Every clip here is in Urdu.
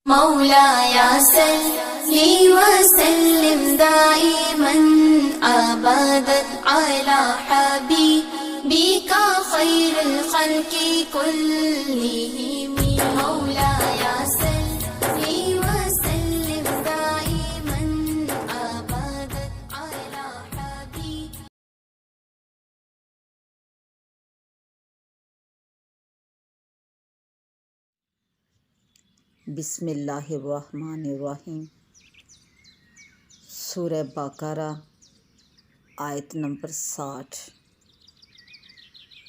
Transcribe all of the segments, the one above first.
مولاي صل وسلم دائما أبدا على حبيبك خير الخلق كلهم مولاي صل وسلم دائما أبدا على حبيبك. بسم اللہ الرحمن الرحیم۔ سورہ بقرہ آیت نمبر 60۔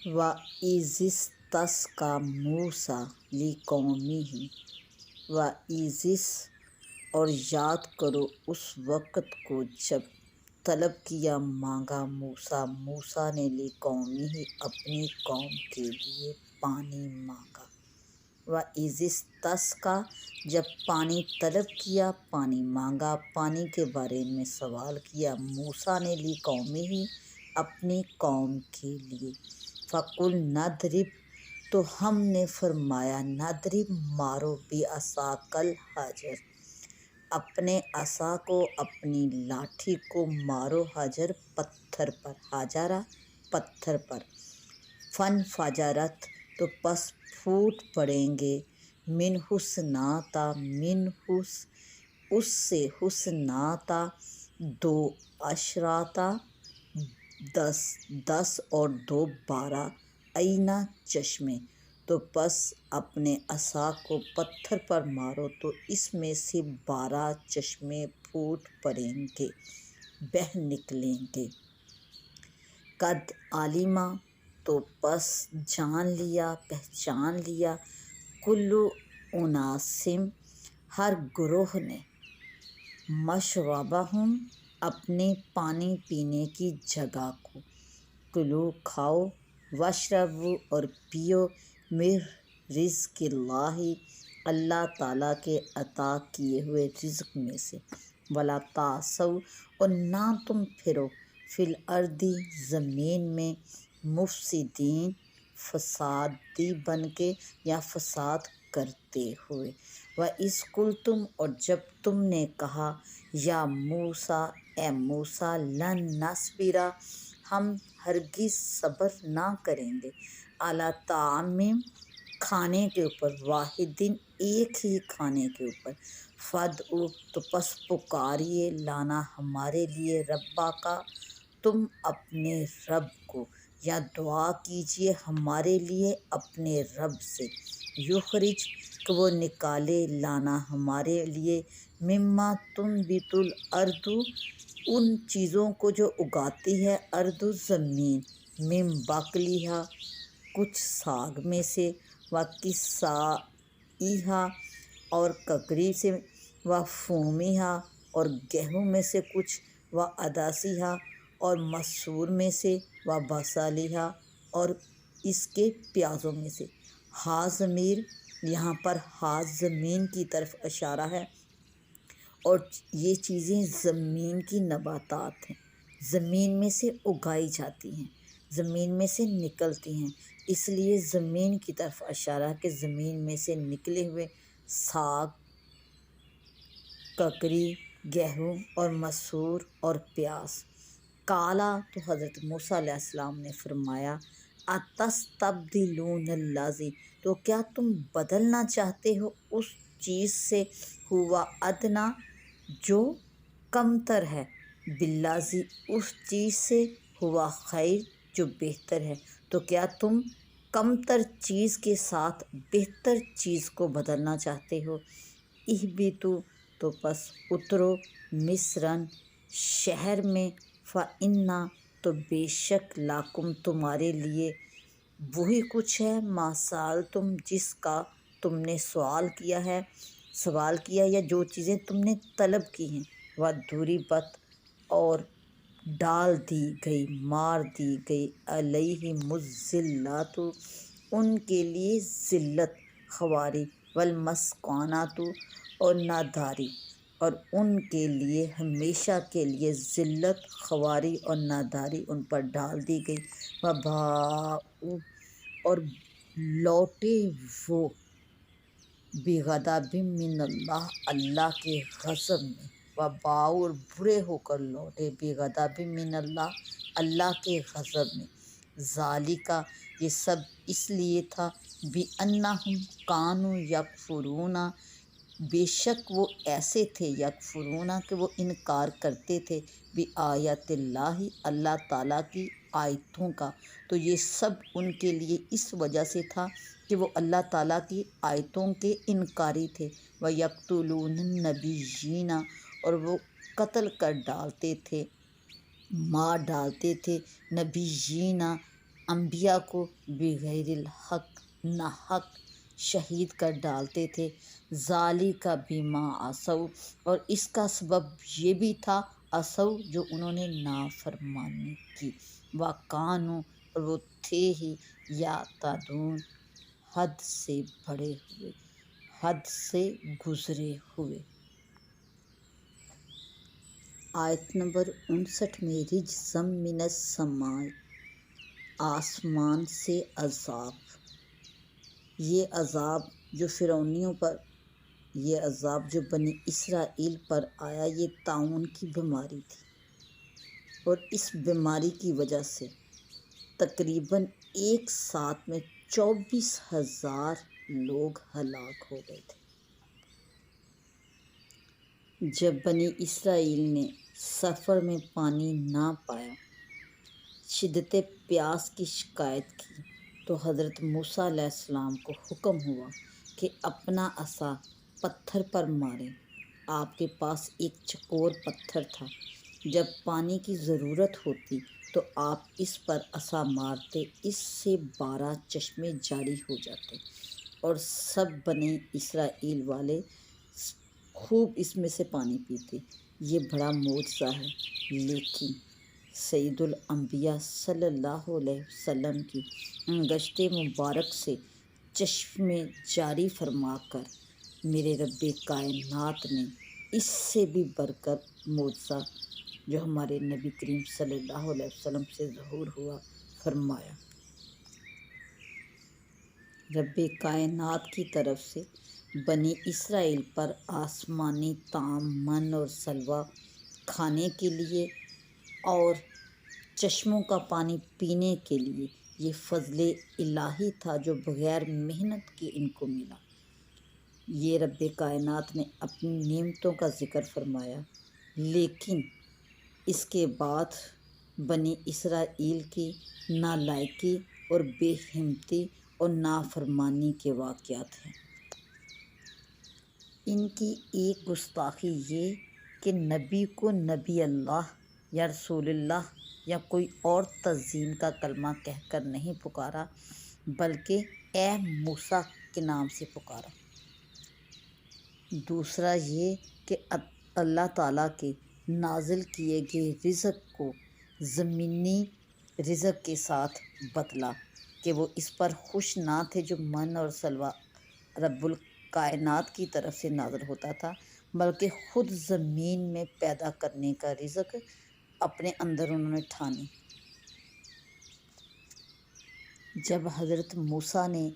وَإِذِ اسْتَسْقَىٰ مُوسیٰ لِقَوْمِهِ۔ وَإِذِ اور یاد کرو اس وقت کو جب طلب کیا مانگا موسیٰ نے لِقَوْمِهِ اپنی قوم کے لیے پانی مانگا۔ وَإِذِ اسْتَسْقَىٰ جب پانی طلب کیا پانی مانگا پانی کے بارے میں سوال کیا موسیٰ نے لِقَوْمِهِ اپنی قوم کے لیے۔ فَقُلْنَا اضْرِبْ تو ہم نے فرمایا نَضْرِبْ مارو بِعَصَاكَ الْحَجَرَ اپنے عصا کو اپنی لاٹھی کو مارو حجر پتھر پر حجارہ پتھر پر۔ فَانْفَجَرَتْ تو پس پھوٹ پڑیں گے منہ اثنتا اس سے حسناتا دو عشرتا 10 اور 2 12 عینا چشمے۔ تو پس اپنے عصا کو پتھر پر مارو تو اس میں سے 12 چشمے پھوٹ پڑیں گے بہہ نکلیں گے۔ قد علما تو پس جان لیا پہچان لیا کلو اناسم ہر گروہ نے مشربہم اپنے پانی پینے کی جگہ کو۔ کلو کھاؤ واشربو اور پیو من رزق اللہ اللہ تعالیٰ کے عطا کیے ہوئے رزق میں سے۔ ولا تعثوا اور نہ تم پھرو فی الارض زمین میں مفسدین فسادی بن کے یا فساد کرتے ہوئے۔ وَإِذْ قُلْتُمْ اور جب تم نے کہا یا موسیٰ اے موسیٰ لن نصبر ہم ہرگز صبر نہ کریں گے علی طعام کھانے کے اوپر واحد ایک ہی کھانے کے اوپر۔ فَادْعُ تو پس پکاریے لانا ہمارے لیے ربا کا تم اپنے رب کو یا دعا کیجیے ہمارے لیے اپنے رب سے یخرج کہ وہ نکالے لانا ہمارے لیے مما تنبت الارض ان چیزوں کو جو اگاتی ہے ارض زمین من بقلیہا کچھ ساگ میں سے وکسائیہا اور ککڑی سے وفومیہا اور گیہوں میں سے کچھ وعدسیہا اور مسور میں سے وبصلیہا اور اس کے پیازوں میں سے۔ ہا ضمیر یہاں پر ہا زمین کی طرف اشارہ ہے اور یہ چیزیں زمین کی نباتات ہیں زمین میں سے اگائی جاتی ہیں زمین میں سے نکلتی ہیں اس لیے زمین کی طرف اشارہ کہ زمین میں سے نکلے ہوئے ساگ ککڑی گیہوں اور مسور اور پیاز۔ کالا تو حضرت موسیٰ علیہ السلام نے فرمایا اتستبدلون الذی تو کیا تم بدلنا چاہتے ہو اس چیز سے ہوا ادنا جو کمتر ہے بالذی اس چیز سے ہوا خیر جو بہتر ہے۔ تو کیا تم کمتر چیز کے ساتھ بہتر چیز کو بدلنا چاہتے ہو۔ اہبطوا تو پس اترو مصرً شہر میں فإن تو بے شک لکم تمہارے لیے وہی کچھ ہے ما سألتم جس کا تم نے سوال کیا یا جو چیزیں تم نے طلب کی ہیں۔ وضربت اور ڈال دی گئی مار دی گئی علیہم الذلۃ ان کے لیے ذلت خواری والمسکنۃ اور ناداری اور ان کے لیے ہمیشہ کے لیے ذلت خواری اور ناداری ان پر ڈال دی گئی۔ وباءوا اور لوٹے وہ بغضب من اللہ، اللہ کے غضب میں، وباؤ اور برے ہو کر لوٹے، بغضب من اللہ، اللہ کے غضب میں، ذالکا یہ سب اس لیے تھا، بِأَنَّهُمْ كَانُوا یکفرون بے شک وہ ایسے تھے، یکفرون کہ وہ انکار کرتے تھے، بآیات اللہ اللہ تعالیٰ کی آیتوں کا، تو یہ سب ان کے لیے اس وجہ سے تھا کہ وہ اللہ تعالیٰ کی آیتوں کے انکاری تھے، وَيَقْتُلُونَ النَّبِيِّينَ اور وہ قتل کر ڈالتے تھے، مار ڈالتے تھے نبیین انبیاء کو، بغیر الحق نہ حق شہید کر ڈالتے تھے، ذالک بما عصوا اور اس کا سبب یہ بھی تھا، عصوا جو انہوں نے نافرمانی کی، وکانوا اور وہ تھے ہی، یعتدون حد سے بڑھے ہوئے، حد سے گزرے ہوئے۔ آیت نمبر 59 میں، رجزم من السماء آسمان سے عذاب، یہ عذاب جو فرعونیوں پر، یہ عذاب جو بنی اسرائیل پر آیا، یہ طاعون کی بیماری تھی، اور اس بیماری کی وجہ سے تقریباً ایک ساتھ میں 24,000 لوگ ہلاک ہو گئے تھے۔ جب بنی اسرائیل نے سفر میں پانی نہ پایا، شدت پیاس کی شکایت کی، تو حضرت موسیٰ علیہ السلام کو حکم ہوا کہ اپنا عصا پتھر پر ماریں۔ آپ کے پاس ایک چکور پتھر تھا، جب پانی کی ضرورت ہوتی تو آپ اس پر عصا مارتے، اس سے 12 چشمے جاری ہو جاتے اور سب بنی اسرائیل والے خوب اس میں سے پانی پیتے۔ یہ بڑا معجزہ ہے، لیکن سید الانبیاء صلی اللہ علیہ وسلم کی انگشت مبارک سے چشمے جاری فرما کر میرے رب کائنات نے اس سے بھی بڑھ کر معجزہ جو ہمارے نبی کریم صلی اللہ علیہ وسلم سے ظہور ہوا فرمایا۔ رب کائنات کی طرف سے بنی اسرائیل پر آسمانی طعام من اور سلویٰ کھانے کے لیے اور چشموں کا پانی پینے کے لیے، یہ فضل الہی تھا جو بغیر محنت کے ان کو ملا۔ یہ رب کائنات نے اپنی نعمتوں کا ذکر فرمایا، لیکن اس کے بعد بنی اسرائیل کی نالائقی اور بے ہمتی اور نافرمانی کے واقعات ہیں۔ ان کی ایک گستاخی یہ کہ نبی کو نبی اللہ یا رسول اللہ یا کوئی اور تعظیم کا کلمہ کہہ کر نہیں پکارا، بلکہ اے موسیٰ کے نام سے پکارا۔ دوسرا یہ کہ اللہ تعالیٰ کے نازل کیے گئے رزق کو زمینی رزق کے ساتھ بدلا کہ وہ اس پر خوش نہ تھے جو من اور سلویٰ رب الکائنات کی طرف سے نازل ہوتا تھا، بلکہ خود زمین میں پیدا کرنے کا رزق اپنے اندر انہوں نے ٹھانی۔ جب حضرت موسیٰ نے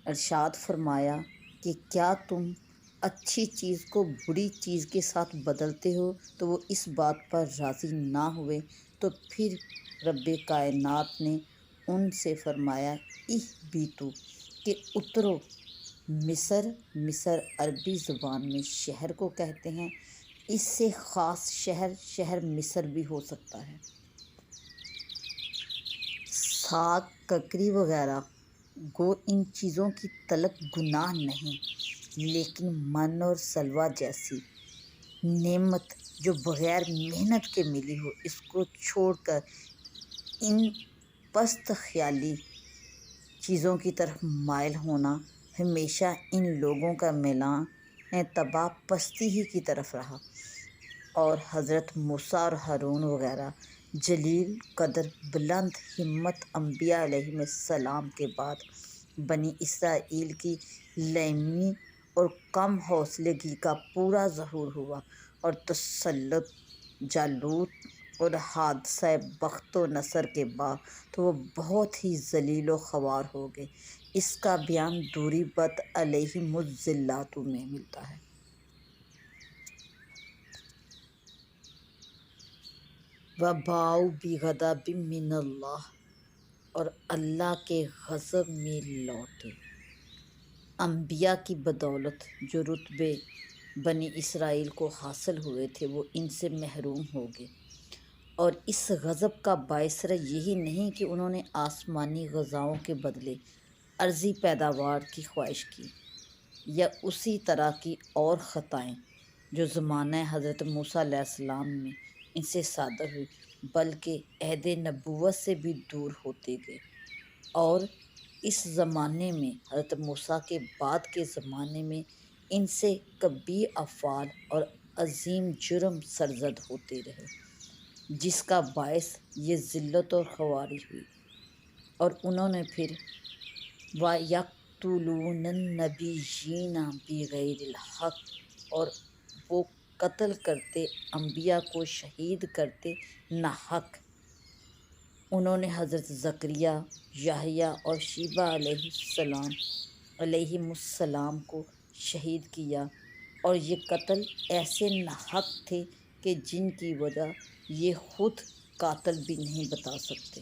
ارشاد فرمایا کہ کیا تم اچھی چیز کو بری چیز کے ساتھ بدلتے ہو، تو وہ اس بات پر راضی نہ ہوئے، تو پھر رب کائنات نے ان سے فرمایا اہبطوا کہ اترو مصر، مصر عربی زبان میں شہر کو کہتے ہیں، اس سے خاص شہر مصر بھی ہو سکتا ہے۔ ساگ ککری وغیرہ گو ان چیزوں کی طلب گناہ نہیں، لیکن من اور سلویٰ جیسی نعمت جو بغیر محنت کے ملی ہو، اس کو چھوڑ کر ان پست خیالی چیزوں کی طرف مائل ہونا ہمیشہ ان لوگوں کا میلان تباہ پستی ہی کی طرف رہا۔ اور حضرت موسیٰ اور ہارون وغیرہ جلیل قدر بلند ہمت انبیاء علیہم السلام کے بعد بنی اسرائیل کی لیمی اور کم حوصلگی کا پورا ظہور ہوا، اور تسلط جالوت اور حادثہ بخت و نصر کے بعد تو وہ بہت ہی ذلیل و خوار ہو گئے۔ اس کا بیان ضربت علیہم الذلۃ میں ملتا ہے۔ وَبَاءُوا بِغَضَبٍ مِّنَ اللَّهِ، اور اللہ کے غضب میں لوٹے۔ انبیاء کی بدولت جو رتبے بنی اسرائیل کو حاصل ہوئے تھے وہ ان سے محروم ہو گئے، اور اس غضب کا باعث صرف یہی نہیں کہ انہوں نے آسمانی غذاؤں کے بدلے ارضی پیداوار کی خواہش کی، یا اسی طرح کی اور خطائیں جو زمانہ حضرت موسیٰ علیہ السلام میں ان سے صادر ہوئی، بلکہ عہد نبوت سے بھی دور ہوتے گئے، اور اس زمانے میں حضرت موسیٰ کے بعد کے زمانے میں ان سے کبیر افعال اور عظیم جرم سرزد ہوتے رہے، جس کا باعث یہ ذلت اور خواری ہوئی۔ اور انہوں نے پھر وَيَقْتُلُونَ النَّبِيِّينَ بِغَيْرِ الْحَقِّ، اور وہ قتل کرتے، انبیاء کو شہید کرتے ناحق۔ انہوں نے حضرت زکریا، یحییٰ اور شیبہ علیہم السلام کو شہید کیا، اور یہ قتل ایسے ناحق تھے کہ جن کی وجہ یہ خود قاتل بھی نہیں بتا سکتے۔